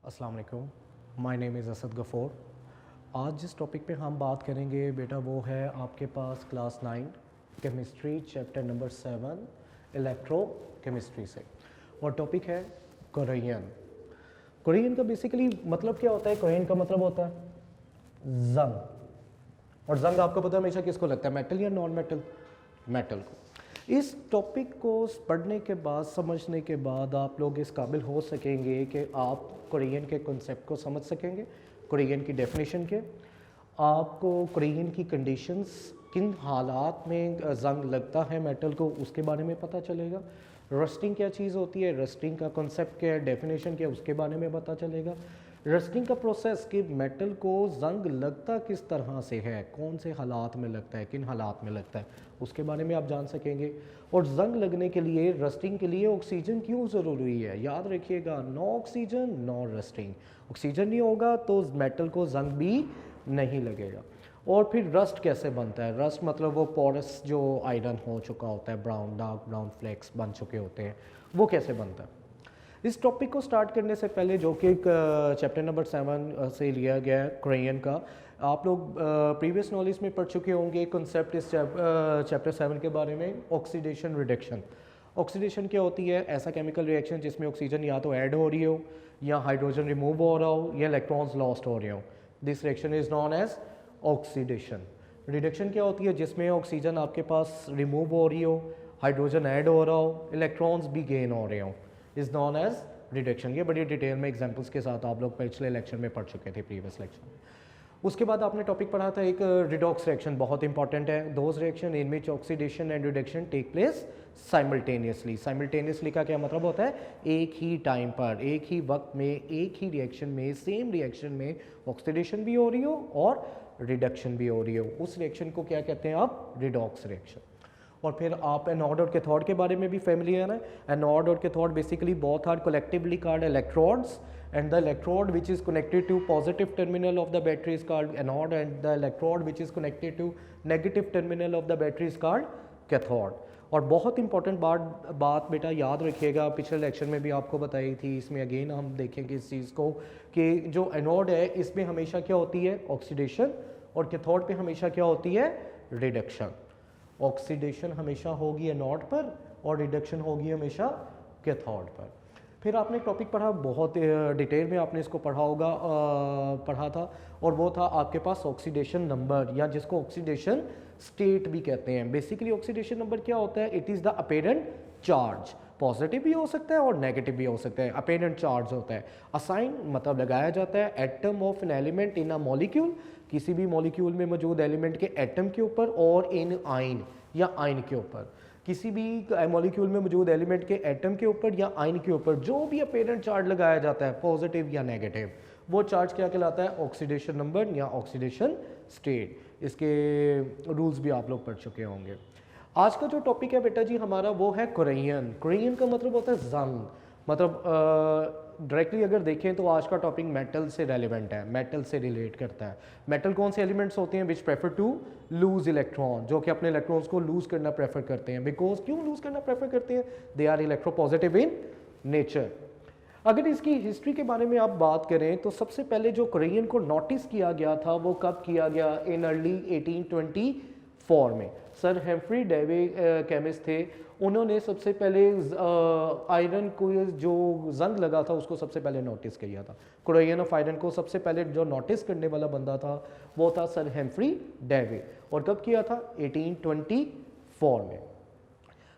अस्सलाम वालेकुम, my name is Asad Ghafoor. आज जिस टॉपिक पे हम बात करेंगे बेटा वो है आपके पास class 9 chemistry chapter number 7 electrochemistry से, और टॉपिक है कोरियन। कोरियन का बेसिकली मतलब क्या होता है? कोरियन का मतलब होता है जंग, और जंग आपको पता है हमेशा किसको लगता है, मेटल या नॉन मेटल? मेटल को। इस टॉपिक को पढ़ने के बाद, समझने के बाद आप लोग इस काबिल हो सकेंगे कि आप कोरियन के कॉन्सेप्ट को समझ सकेंगे, कोरियन की डेफिनेशन के, आपको कोरियन की कंडीशंस, किन हालात में जंग लगता है मेटल को, उसके बारे में पता चलेगा। रस्टिंग क्या चीज़ होती है, रस्टिंग का कॉन्सेप्ट क्या है, डेफिनेशन क्या है, उसके बारे में पता चलेगा। रस्टिंग का प्रोसेस कि मेटल को जंग लगता किस तरह से है, कौन से हालात में लगता है, किन हालात में लगता है, उसके बारे में आप जान सकेंगे। और जंग लगने के लिए, रस्टिंग के लिए ऑक्सीजन क्यों ज़रूरी है, याद रखिएगा, no oxygen no rusting. Oxygen नहीं होगा तो मेटल को जंग भी नहीं लगेगा। और फिर रस्ट कैसे बनता है? रस्ट मतलब वो पोरस जो आयरन हो चुका होता है, ब्राउन डार्क ब्राउन फ्लेक्स बन चुके होते हैं, वो कैसे बनता है। इस टॉपिक को स्टार्ट करने से पहले, जो कि चैप्टर नंबर 7 से लिया गया है कोरियन का, आप लोग प्रीवियस नॉलेज में पढ़ चुके होंगे कॉन्सेप्ट इस चैप्टर 7 के बारे में, ऑक्सीडेशन रिडक्शन। ऑक्सीडेशन क्या होती है? ऐसा केमिकल रिएक्शन जिसमें ऑक्सीजन या तो ऐड हो रही हो, या हाइड्रोजन रिमूव हो रहा हो, या इलेक्ट्रॉन्स लॉस्ट हो रहे हो। This reaction is known as oxidation. Reduction क्या होती है? जिसमें ऑक्सीजन आपके पास रिमूव हो रही हो, हाइड्रोजन ऐड हो रहा हो, इलेक्ट्रॉन्स भी गेन हो रहे हो, इज नॉन एज रिडक्शन। ये बड़ी डिटेल में एग्जांपल्स के साथ आप लोग पिछले लेक्चर में पढ़ चुके थे, प्रीवियस लेक्चर में। उसके बाद आपने टॉपिक पढ़ा था एक रिडॉक्स रिएक्शन, बहुत इंपॉर्टेंट है। Those reaction in which oxidation and reduction take place simultaneously. Simultaneously का क्या मतलब होता है? एक ही टाइम पर, एक ही वक्त में, एक ही रिएक्शन में, सेम रिएक्शन में ऑक्सीडेशन भी हो रही हो और रिडक्शन भी हो रही हो। उस रिएक्शन को क्या कहते हैं आप? Redox reaction. और फिर आप एनोड और कैथोड के बारे में भी फेमिलियर है। एनोड और cathode basically both are collectively called electrodes, and the electrode which is connected to positive terminal of the battery is called anode, and the electrode which is connected to negative terminal of the battery is called cathode। और बहुत important बात बेटा याद रखिएगा, पिछले lecture में भी आपको बताई थी, इसमें अगेन हम देखेंगे इस चीज़ को कि जो एनोड है इसमें हमेशा क्या होती है? ऑक्सीडेशन, और कैथोड पे हमेशा क्या होती है? रिडक्शन। ऑक्सीडेशन हमेशा होगी एनोड पर और रिडक्शन होगी हमेशा कैथोड पर। फिर आपने टॉपिक पढ़ा, बहुत डिटेल में आपने इसको पढ़ा होगा, पढ़ा था, और वो था आपके पास ऑक्सीडेशन नंबर, या जिसको ऑक्सीडेशन स्टेट भी कहते हैं। बेसिकली ऑक्सीडेशन नंबर क्या होता है? It is the apparent charge. Positive भी हो सकता है और नेगेटिव भी हो सकता है। अपेरेंट चार्ज होता है, असाइन मतलब लगाया जाता है atom of an element in a molecule, किसी भी मॉलिक्यूल में मौजूद एलिमेंट के एटम के ऊपर, और इन आइन या आइन के ऊपर, किसी भी मॉलिक्यूल में मौजूद एलिमेंट के एटम के ऊपर या आइन के ऊपर जो भी अपेरेंट चार्ज लगाया जाता है, पॉजिटिव या नेगेटिव, वो चार्ज क्या कहलाता है? ऑक्सीडेशन नंबर या ऑक्सीडेशन स्टेट। इसके रूल्स भी आप लोग पढ़ चुके होंगे। आज का जो टॉपिक है बेटा जी हमारा, वो है कोरियन। कोरियन का मतलब होता है जंग। मतलब डायरेक्टली अगर देखें तो आज का टॉपिक मेटल से रेलिवेंट है, मेटल से रिलेट करता है। मेटल कौन से एलिमेंट्स होते हैं? विच प्रेफर टू लूज इलेक्ट्रॉन, जो कि अपने इलेक्ट्रॉन्स को लूज करना प्रेफर करते हैं। बिकॉज क्यों लूज करना प्रेफर करते हैं? They are electropositive in nature. अगर इसकी हिस्ट्री के बारे में आप बात करें तो सबसे पहले जो कोरियन को नोटिस किया गया था वो कब किया गया? इन अर्ली 1824 में। सर हेम्फ्री डेवी केमिस्ट थे, उन्होंने सबसे पहले आयरन को जो जंग लगा था उसको सबसे पहले नोटिस किया था। कोरियन ऑफ आयरन को सबसे पहले जो नोटिस करने वाला बंदा था वो था सर हेम्फ्री डेवी। और कब किया था? 1824 में।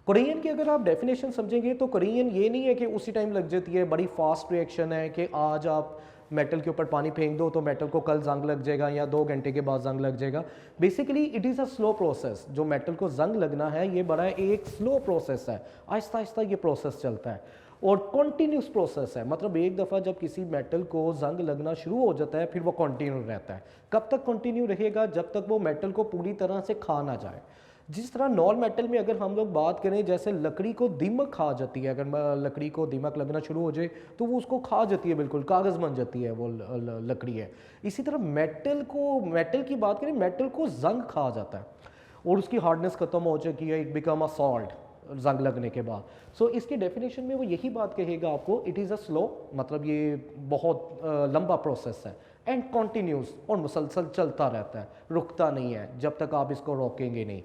कोरियन की अगर आप डेफिनेशन समझेंगे तो कोरियन ये नहीं है कि उसी टाइम लग जाती है, बड़ी फास्ट रिएक्शन है कि आज आप मेटल के ऊपर पानी फेंक दो तो मेटल को कल जंग लग जाएगा या 2 घंटे के बाद जंग लग जाएगा। Basically it is a slow process. जो मेटल को जंग लगना है ये बड़ा एक स्लो प्रोसेस है, आहिस्ता आहिस्ता ये प्रोसेस चलता है और कॉन्टीन्यूस प्रोसेस है। मतलब एक दफ़ा जब किसी मेटल को जंग लगना शुरू हो जाता है फिर वो कंटिन्यू रहता है। कब तक कंटिन्यू रहेगा? जब तक वो मेटल को पूरी तरह से खा ना जाए। जिस तरह नॉन मेटल में अगर हम लोग बात करें, जैसे लकड़ी को दीमक खा जाती है, अगर लकड़ी को दीमक लगना शुरू हो जाए तो वो उसको खा जाती है, बिल्कुल कागज़ बन जाती है वो लकड़ी है। इसी तरह मेटल की बात करें, मेटल को जंग खा जाता है और उसकी हार्डनेस खत्म हो चुकी है, इट बिकम अ सॉल्ट। जंग लगने के बाद। सो इसकी डेफिनेशन में वो यही बात कहेगा आपको, इट इज़ अ स्लो, मतलब ये बहुत लंबा प्रोसेस है, एंड कॉन्टीन्यूस, और मुसलसल चलता रहता है, रुकता नहीं है जब तक आप इसको रोकेंगे नहीं।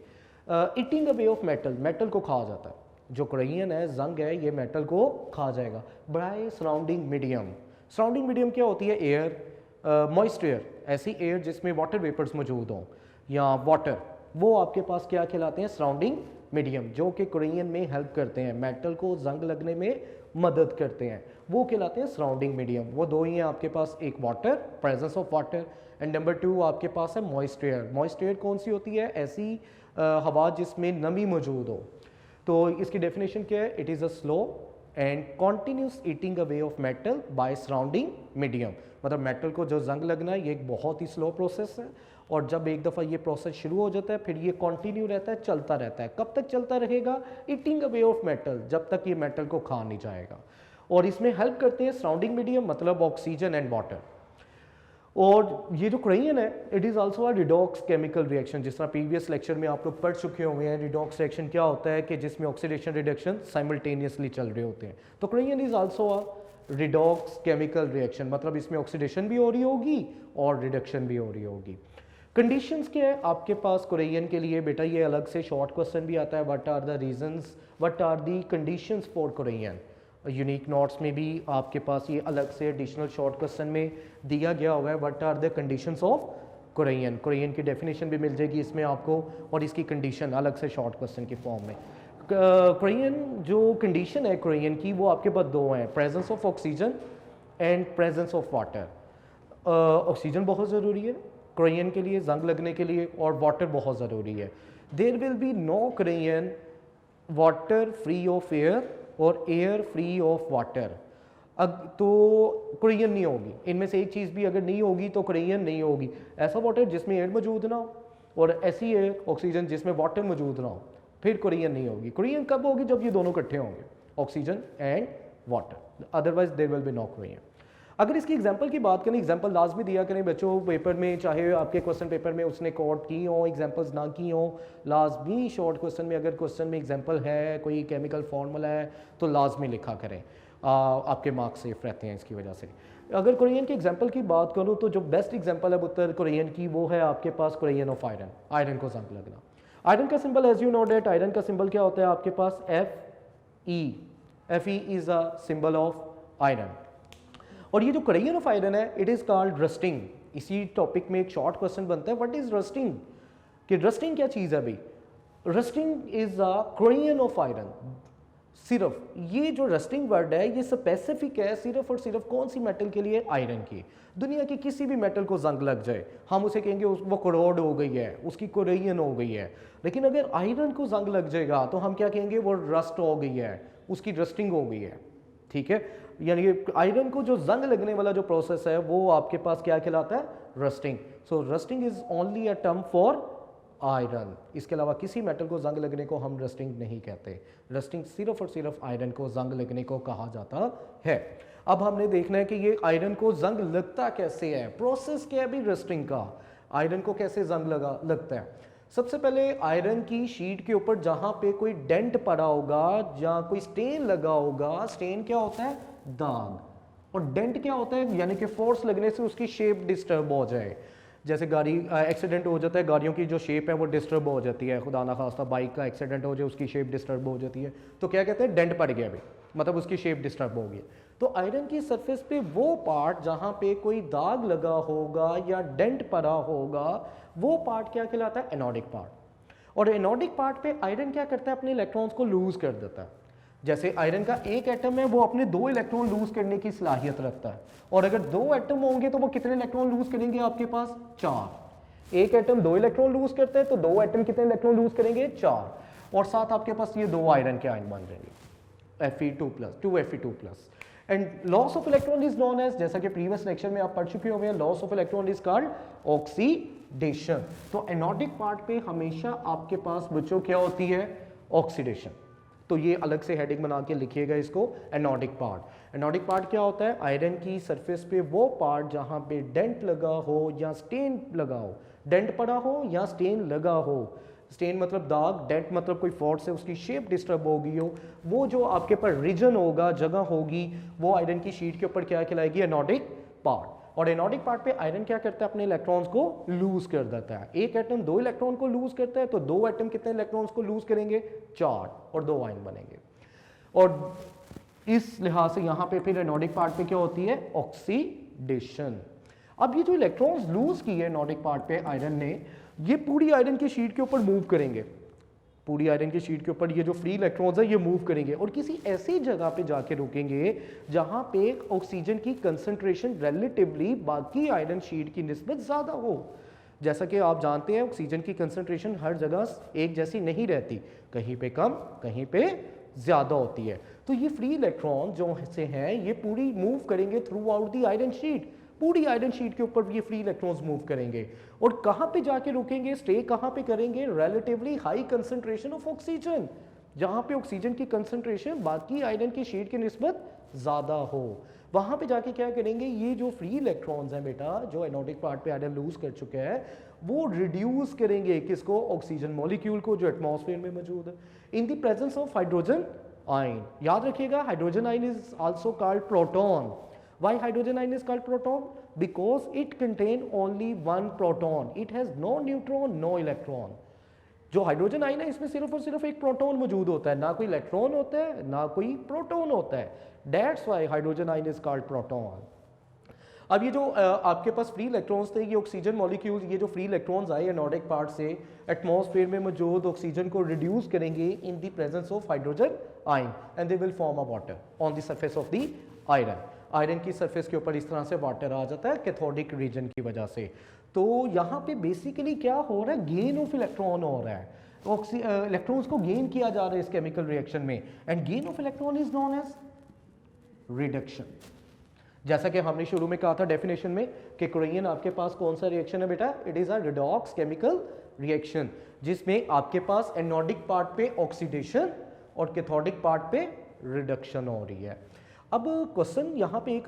Eating a way of metal, metal को खा जाता है। जो कोरियन है, जंग है, ये मेटल को खा जाएगा by surrounding medium. Surrounding medium क्या होती है? एयर, मॉइस्ट एयर, ऐसी एयर जिसमें वाटर वेपर्स मौजूद हों या वाटर, वो आपके पास क्या कहलाते हैं? सराउंडिंग मीडियम, जो कि कोरियन में हेल्प करते हैं, मेटल को जंग लगने में मदद करते हैं, वो कहलाते हैं सराउंडिंग मीडियम। वो दो ही हैं आपके पास, एक water, presence of water, and number 2 आपके पास है मॉइस्ट एयर। मॉइस्ट एयर कौन सी होती है? ऐसी हवा जिसमें नमी मौजूद हो। तो इसकी डेफिनेशन क्या है? It is a slow and continuous eating away of metal by surrounding medium. मतलब मेटल को जो जंग लगना है, ये एक बहुत ही स्लो प्रोसेस है, और जब एक दफ़ा ये प्रोसेस शुरू हो जाता है फिर ये कंटिन्यू रहता है, चलता रहता है। कब तक चलता रहेगा? ईटिंग अवे ऑफ मेटल, जब तक ये मेटल को खा नहीं जाएगा। और इसमें हेल्प करते हैं सराउंडिंग मीडियम, मतलब ऑक्सीजन एंड वाटर। और ये जो कोरियन है, it is also a redox chemical reaction. जिस तरह प्रीवियस लेक्चर में आप लोग पढ़ चुके हुए हैं, रिडॉक्स रिएक्शन क्या होता है कि जिसमें ऑक्सीडेशन रिडक्शन साइमल्टेनियसली चल रहे होते हैं। तो Korean is also a redox chemical reaction, मतलब इसमें ऑक्सीडेशन भी हो रही होगी और रिडक्शन भी हो रही होगी। कंडीशंस क्या है आपके पास कोरियन के लिए? बेटा ये अलग से शॉर्ट क्वेश्चन भी आता है, what are the reasons, what are the conditions for corrosion. Unique notes में भी आपके पास ये अलग से एडिशनल शॉर्ट क्वेश्चन में दिया गया हुआ है, what are the conditions of corrosion. Corrosion की डेफिनेशन भी मिल जाएगी इसमें आपको, और इसकी कंडीशन अलग से शॉर्ट क्वेश्चन की फॉर्म में। कोरियन जो कंडीशन है कोरियन की, वो आपके पास दो हैं, presence of oxygen and presence of water. Oxygen बहुत ज़रूरी है कोरियन के लिए जंग लगने के लिए, और वाटर बहुत ज़रूरी है। There will be no corrosion water free of air और एयर फ्री ऑफ वाटर। अब तो कोरियन नहीं होगी, इनमें से एक चीज़ भी अगर नहीं होगी तो कोरियन नहीं होगी। ऐसा वाटर जिसमें एयर मौजूद ना हो, और ऐसी एयर ऑक्सीजन जिसमें वाटर मौजूद ना हो, फिर कोरियन नहीं होगी। कोरियन कब होगी? जब ये दोनों इकट्ठे होंगे, oxygen and water, otherwise there will be no corrosion. अगर इसकी एग्जांपल की बात करें, एग्जांपल लाजमी दिया करें बच्चों पेपर में, चाहे आपके क्वेश्चन पेपर में उसने कोट की हो, एग्जांपल्स ना की हो, लाजमी शॉर्ट क्वेश्चन में अगर क्वेश्चन में एग्जांपल है, कोई केमिकल फार्मूला है, तो लाजमी लिखा करें, आपके मार्क्स सेफ रहते हैं इसकी वजह से। अगर कोरियन की एग्जांपल की बात करूँ तो जो बेस्ट एग्जांपल है उत्तर कोरियन की, वो है आपके पास कोरियन ऑफ आयरन, आयरन को जंग लगना। आयरन का symbol as you know that, iron का सिंबल क्या होता है आपके पास? Fe is a symbol of iron. और ये जो कोरियन ऑफ आयरन है, इट इज कॉल्ड रस्टिंग। इसी टॉपिक में एक शॉर्ट क्वेश्चन बनता है, व्हाट इज रस्टिंग, कि रस्टिंग क्या चीज़ है भाई? Rusting is a corrosion of iron. सिर्फ ये जो रस्टिंग वर्ड है, ये स्पेसिफिक है सिर्फ और सिर्फ कौन सी मेटल के लिए? आयरन की। दुनिया की किसी भी मेटल को जंग लग जाए, हम उसे कहेंगे वो करोड हो गई है, उसकी कोरियन हो गई है। लेकिन अगर आयरन को जंग लग जाएगा तो हम क्या कहेंगे? वो रस्ट हो गई है, उसकी रस्टिंग हो गई है। ठीक है, यानी आयरन को जो जंग लगने वाला जो प्रोसेस है, वो आपके पास क्या कहलाता है? Rusting. So rusting is only a term for iron. इसके अलावा किसी मेटल को जंग लगने को हम रस्टिंग नहीं कहते। रस्टिंग सिर्फ और सिर्फ आयरन को जंग लगने को कहा जाता है। अब हमने देखना है कि ये आयरन को जंग लगता कैसे है, प्रोसेस क्या है भी रस्टिंग का, आयरन को कैसे जंग लगता है। सबसे पहले आयरन की शीट के ऊपर जहाँ पे कोई डेंट पड़ा होगा, जहाँ कोई स्टेन लगा होगा, स्टेन क्या होता है? दाग। और डेंट क्या होता है? यानी कि फोर्स लगने से उसकी शेप डिस्टर्ब हो जाए। जैसे गाड़ी एक्सीडेंट हो जाता है, गाड़ियों की जो शेप है वो डिस्टर्ब हो जाती है, खुदा ना खास्ता बाइक का एक्सीडेंट हो जाए, उसकी शेप डिस्टर्ब हो जाती है, तो क्या कहते हैं? डेंट पड़ गया भाई, मतलब उसकी शेप डिस्टर्ब हो गई। तो आयरन की सरफेस पे वो पार्ट जहाँ पे कोई दाग लगा होगा या डेंट पड़ा होगा, वो पार्ट क्या कहलाता है? Anodic part. और एनोडिक पार्ट पे आयरन क्या करता है? अपने इलेक्ट्रॉन्स को लूज कर देता है। जैसे आयरन का एक एटम है, वो अपने 2 इलेक्ट्रॉन लूज करने की सलाहियत रखता है, और अगर 2 एटम होंगे तो वो कितने इलेक्ट्रॉन लूज करेंगे आपके पास? 4। एक एटम 2 इलेक्ट्रॉन लूज करता है, तो 2 एटम कितने इलेक्ट्रॉन लूज करेंगे? 4। और साथ आपके पास ये 2 आयरन के आयन बन जाएंगे, Fe2+, 2Fe2+। And loss of electron is known as, जैसा कि प्रीवियस लेक्चर में आप पढ़ चुके होंगे, loss of electron is called oxidation. तो एनोडिक पार्ट पे हमेशा आपके पास बच्चों क्या होती है? ऑक्सीडेशन। तो ये अलग से हेडिंग बना के लिखिएगा इसको, एनोडिक पार्ट। एनोडिक पार्ट क्या होता है? आयरन की सरफेस पे वो पार्ट जहाँ पे डेंट लगा हो या स्टेन लगा हो, डेंट पड़ा हो या स्टेन लगा हो, स्टेन मतलब दाग, डेंट मतलब कोई फोर्स से उसकी शेप डिस्टर्ब हो गई हो, वो जो आपके पास रीजन होगा, जगह होगी, वो आयरन की शीट के ऊपर क्या कहलाएगी, एनोडिक पार्ट। और एनोडिक पार्ट पे आयरन क्या करता है, अपने इलेक्ट्रॉन्स को लूज कर देता है। एक एटम 2 इलेक्ट्रॉन को लूज करता है, तो 2 एटम कितने इलेक्ट्रॉन्स को लूज करेंगे, 4, और 2 आयन बनेंगे। और इस लिहाज से यहाँ पे फिर एनोडिक पार्ट पे क्या होती है, ऑक्सीडेशन। अब ये जो इलेक्ट्रॉन्स लूज की है एनोडिक पार्ट पे आयरन ने, ये पूरी आयरन की शीट के ऊपर मूव करेंगे, पूरी आयरन की शीट के ऊपर ये जो फ्री इलेक्ट्रॉन्स है ये मूव करेंगे और किसी ऐसी जगह पे जाके रुकेंगे जहां पे ऑक्सीजन की कंसंट्रेशन रिलेटिवली बाकी आयरन शीट की निस्बत ज़्यादा हो। जैसा कि आप जानते हैं ऑक्सीजन की कंसंट्रेशन हर जगह एक जैसी नहीं रहती, कहीं पे कम कहीं पे ज़्यादा होती है। तो ये फ्री इलेक्ट्रॉन जो से हैं ये पूरी मूव करेंगे through out the iron sheet, पूरी आयरन शीट के ऊपर ये फ्री इलेक्ट्रॉन्स मूव करेंगे और कहां पे जाके रुकेंगे, स्टे कहां पे करेंगे, relatively high concentration of oxygen, जहां पे ऑक्सीजन की कंसंट्रेशन बाकी आयरन की शीट की निस्बत ज़्यादा हो। वहां पे जाके क्या करेंगे, ये जो फ्री इलेक्ट्रॉन्स हैं बेटा, जो एनोडिक पार्ट पे आयरन लूज कर चुके हैं, वो रिड्यूस करेंगे किसको, ऑक्सीजन मॉलिक्यूल को जो एटमॉस्फेयर में मौजूद है, in the presence of hydrogen ion. याद रखिएगा hydrogen ion is also called proton. Why hydrogen ion is called proton? Because it contain only one proton. It has no neutron, no electron. जो hydrogen ion है इसमें सिर्फ और सिर्फ एक proton मौजूद होता है, ना कोई इलेक्ट्रॉन होता है ना कोई प्रोटॉन होता है। That's why hydrogen ion is called proton. अब ये जो आपके पास फ्री इलेक्ट्रॉन्स थे, ये ऑक्सीजन मॉलिक्यूल, ये जो फ्री इलेक्ट्रॉन्स आए एनोडिक पार्ट से एटमॉस्फेयर में मौजूद ऑक्सीजन को रिड्यूस करेंगे in the presence of hydrogen ion and they will form a water on the surface of the iron. Iron की सरफेस के ऊपर इस तरह से वाटर आ जाता है कैथोडिक रीजन की वजह से। तो यहाँ पे बेसिकली क्या हो रहा है, गेन ऑफ इलेक्ट्रॉन हो रहा है, इलेक्ट्रॉन्स को गेन किया जा रहा है इस केमिकल रिएक्शन में, and gain of electron is known as reduction. जैसा कि हमने शुरू में कहा था डेफिनेशन में कि क्रोइयन आपके पास कौन सा रिएक्शन है बेटा, it is a redox chemical reaction, जिसमें आपके पास एनोडिक पार्ट पे ऑक्सीडेशन और कैथोडिक पार्ट पे रिडक्शन हो रही है। अब क्वेश्चन यहाँ पे एक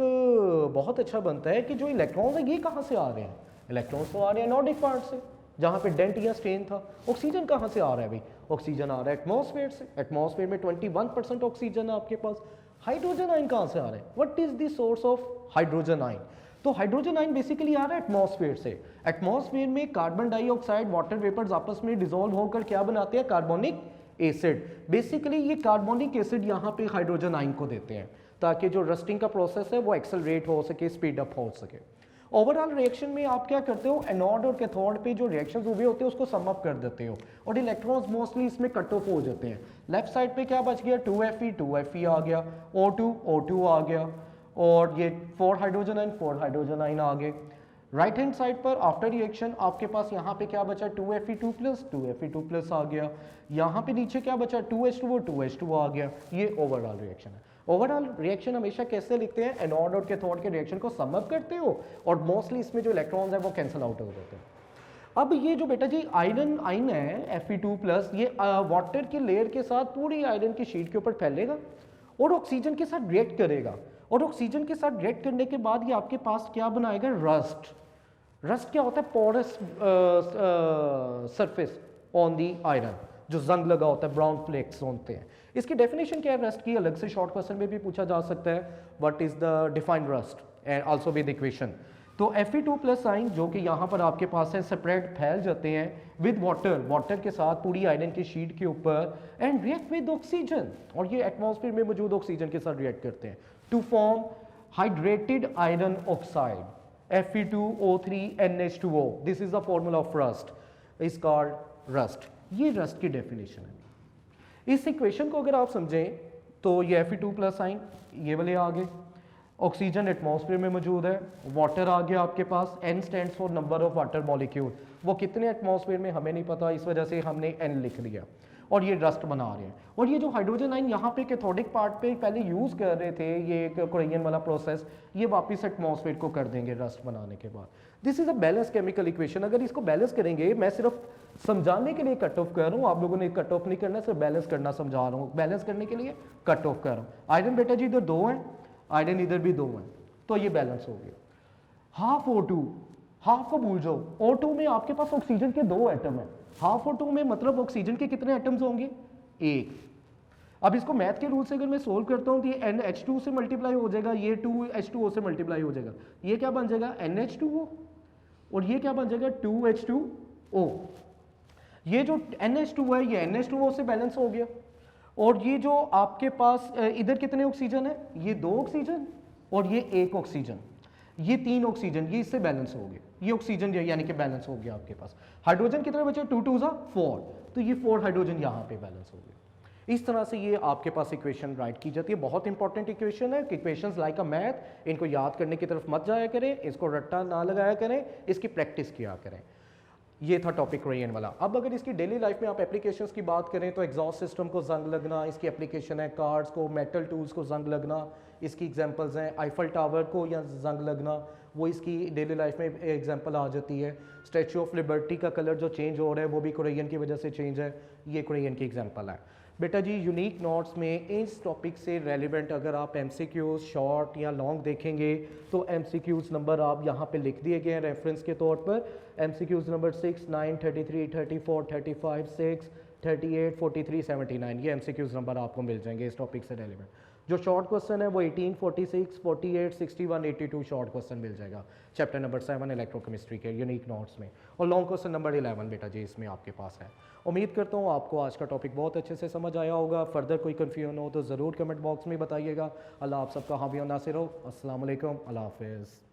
बहुत अच्छा बनता है कि जो इलेक्ट्रॉन्स हैं ये कहाँ से आ रहे हैं, इलेक्ट्रॉन्स तो आ रहे हैं एनोडिक पार्ट से जहाँ पे डेंट या स्टेन था। ऑक्सीजन कहाँ से आ रहा है भाई, ऑक्सीजन आ रहा है एटमॉस्फेयर से, एटमॉस्फेयर में 21% ऑक्सीजन है आपके पास। हाइड्रोजन आयन कहाँ से आ रहा है, what is the source of hydrogen ion, तो हाइड्रोजन आयन बेसिकली आ रहा है एटमॉस्फेयर से। एटमॉस्फेयर में कार्बन डाइऑक्साइड वाटर वेपर्स आपस में डिसॉल्व होकर क्या बनाते हैं, कार्बोनिक एसिड। बेसिकली ये कार्बोनिक एसिड यहाँ पे हाइड्रोजन आयन को देते हैं ताकि जो रस्टिंग का प्रोसेस है वो एक्सेलरेट हो सके, स्पीड अप हो सके। ओवरऑल रिएक्शन में आप क्या करते हो, एनोड और कैथोड पे जो रिएक्शंस हुए होते हैं उसको सम अप कर देते हो और इलेक्ट्रॉन्स मोस्टली इसमें कट ऑफ हो जाते हैं। लेफ्ट साइड पे क्या बच गया, 2Fe आ गया, O2 आ गया, और ये 4 हाइड्रोजन आयन आ गए। राइट हैंड साइड पर आफ्टर रिएक्शन आपके पास यहाँ पे क्या बचा, 2Fe2+ आ गया। यहाँ पे नीचे क्या बचा, 2H2O आ गया। ये ओवरऑल रिएक्शन है। ओवरऑल रिएक्शन हमेशा कैसे लिखते हैं, एनोड और कैथोड के रिएक्शन को सम अप करते हो और मोस्टली इसमें जो इलेक्ट्रॉन्स हैं वो कैंसिल आउट हो जाते हैं। अब ये जो बेटा जी आयन है Fe2+, ये वाटर की लेयर के साथ पूरी आयरन की शीट के ऊपर फैलेगा और ऑक्सीजन के साथ रिएक्ट करेगा, और ऑक्सीजन के साथ रिएक्ट करने के बाद ये आपके पास क्या बनाएगा, रस्ट। रस्ट क्या होता है, porous surface on the iron, जो जंग लगा होता है, ब्राउन फ्लेक्स होते हैं। इसकी डेफिनेशन क्या है रस्ट की, अलग से शॉर्ट क्वेश्चन में भी पूछा जा सकता है, what is the defined rust and also with equation. तो Fe2+ आयन जो कि यहाँ पर आपके पास है, सेपरेट फैल जाते हैं विद वाटर के साथ पूरी आयरन की शीट के ऊपर एंड रिएक्ट विद ऑक्सीजन, और ये एटमॉस्फेयर में मौजूद ऑक्सीजन के साथ रिएक्ट करते हैं to form hydrated iron oxide Fe2O3NH2O। This is the formula of rust, is called rust. ये रस्ट की डेफिनेशन है। इस इक्वेशन को अगर आप समझें तो ये Fe2+ आयन ये वाले आ गए, ऑक्सीजन एटमॉस्फेयर में मौजूद है, वाटर आ गया आपके पास, N stands for number of water molecule, वो कितने एटमॉस्फेयर में हमें नहीं पता, इस वजह से हमने N लिख लिया, और ये रस्ट बना रहे हैं। और ये जो हाइड्रोजन आयन यहाँ पे कैथोडिक पार्ट पे पहले यूज़ कर रहे थे, ये क्रोइयन वाला प्रोसेस, ये वापस एटमॉस्फेयर को कर देंगे रस्ट बनाने के बाद। This is a balance chemical equation. अगर इसको बैलेंस करेंगे, मैं सिर्फ समझाने के लिए कट ऑफ कर रहा हूँ, आप लोगों ने कट ऑफ नहीं करना, सिर्फ बैलेंस करना समझा रहा हूँ, बैलेंस करने के लिए कट ऑफ कर रहा हूँ। आयरन बेटा जी इधर 2 हैं, आयरन इधर भी 2 हैं, तो ये बैलेंस हो गया। हाफ O2, हाफ को भूल जाओ, O2 में आपके पास ऑक्सीजन के 2 एटम हैं, half/2 में मतलब ऑक्सीजन के कितने एटम्स होंगे? एक। अब इसको मैथ के रूल से अगर मैं सोल्व करता हूँ तो ये NH2 से मल्टीप्लाई हो जाएगा, ये 2H2O से मल्टीप्लाई हो जाएगा, ये क्या बन जाएगा? NH2O, और ये क्या बन जाएगा? 2H2O। ये जो NH2 है ये NH2O से बैलेंस हो गया, और ये जो आपके पास इधर कितने ऑक्सीजन है? ये 2 ऑक्सीजन और ये 1 ऑक्सीजन, ये 3 ऑक्सीजन, ये इससे बैलेंस हो गए, ये ऑक्सीजन यानी कि बैलेंस हो गया आपके पास। हाइड्रोजन कितने बचे? 2 2 4, तो ये 4 हाइड्रोजन यहाँ पे बैलेंस हो गए। इस तरह से ये आपके पास इक्वेशन राइट की जाती है। बहुत इंपॉर्टेंट इक्वेशन है, इक्वेशंस लाइक अ मैथ, इनको याद करने की तरफ मत जाया करें, इसको रट्टा ना लगाया करें, इसकी प्रैक्टिस किया करें। ये था टॉपिक रेन वाला। अब अगर इसकी डेली लाइफ में आप एप्लीकेशंस की बात करें तो एग्जॉस्ट सिस्टम को जंग लगना इसकी एप्लीकेशन है, कार्ड्स को, मेटल टूल्स को जंग लगना इसकी एग्जांपल्स हैं, आईफल टावर को या जंग लगना वो इसकी डेली लाइफ में एग्जांपल आ जाती है। स्टैचू ऑफ लिबर्टी का कलर जो चेंज हो रहा है वो भी कोरियन की वजह से चेंज है, ये कोरियन की एग्जांपल है। बेटा जी यूनिक नोट्स में इस टॉपिक से रेलिवेंट अगर आप MCQs शॉर्ट या लॉन्ग देखेंगे तो MCQs नंबर आप यहाँ पे लिख दिए गए हैं रेफरेंस के तौर पर। MCQs नंबर 6, 9, 33, 34, 35, 6, 38, 43, 79 ये MCQs नंबर आपको मिल जाएंगे इस टॉपिक से रेलिवेंट। जो शॉर्ट क्वेश्चन है वो 18, 46, 48, 61, 82 शॉर्ट क्वेश्चन मिल जाएगा चैप्टर नंबर 7 इलेक्ट्रोकेमिस्ट्री के यूनिक नोट्स में, और लॉन्ग क्वेश्चन नंबर 11 बेटा जी इसमें आपके पास है। उम्मीद करता हूँ आपको आज का टॉपिक बहुत अच्छे से समझ आया होगा। फर्दर कोई कन्फ्यूजन हो तो ज़रूर कमेंट बॉक्स में बताइएगा। अल्लाह आप सबका हामी और नासिर हो। अस्सलाम वालेकुम, अल्लाह हाफिज़।